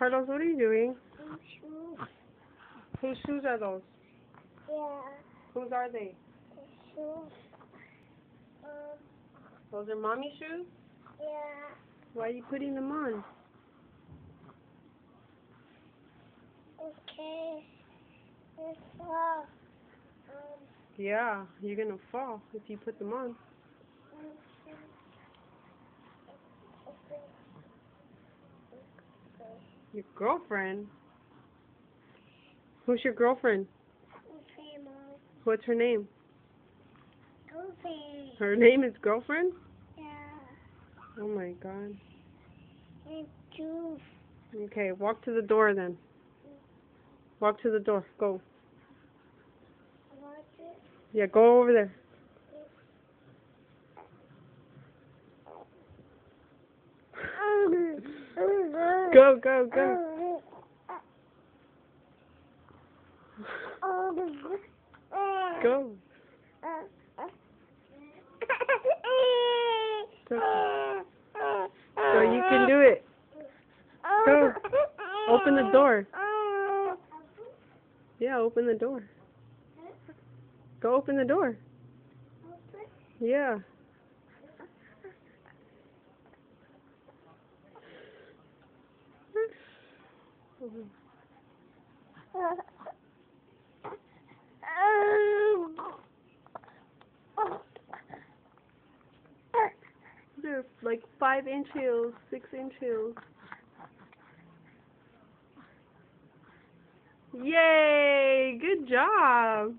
Carlos, what are you doing? Shoes. Whose shoes are those? Yeah. Whose are they? Shoes. Those are mommy shoes? Yeah. Why are you putting them on? Okay. It's fall. Yeah, you're gonna fall if you put them on. Your girlfriend? Who's your girlfriend? Okay, Mom. What's her name? Okay. Her name is girlfriend? Yeah. Oh my god. And shoes. Okay, walk to the door then. Walk to the door. Go. Watch it. Yeah, go over there. Go, go, go. Go. So you can do it. Go. Open the door. Yeah, open the door. Go open the door. Yeah. They're like 5-inch heels, 6-inch heels. Yay! Good job!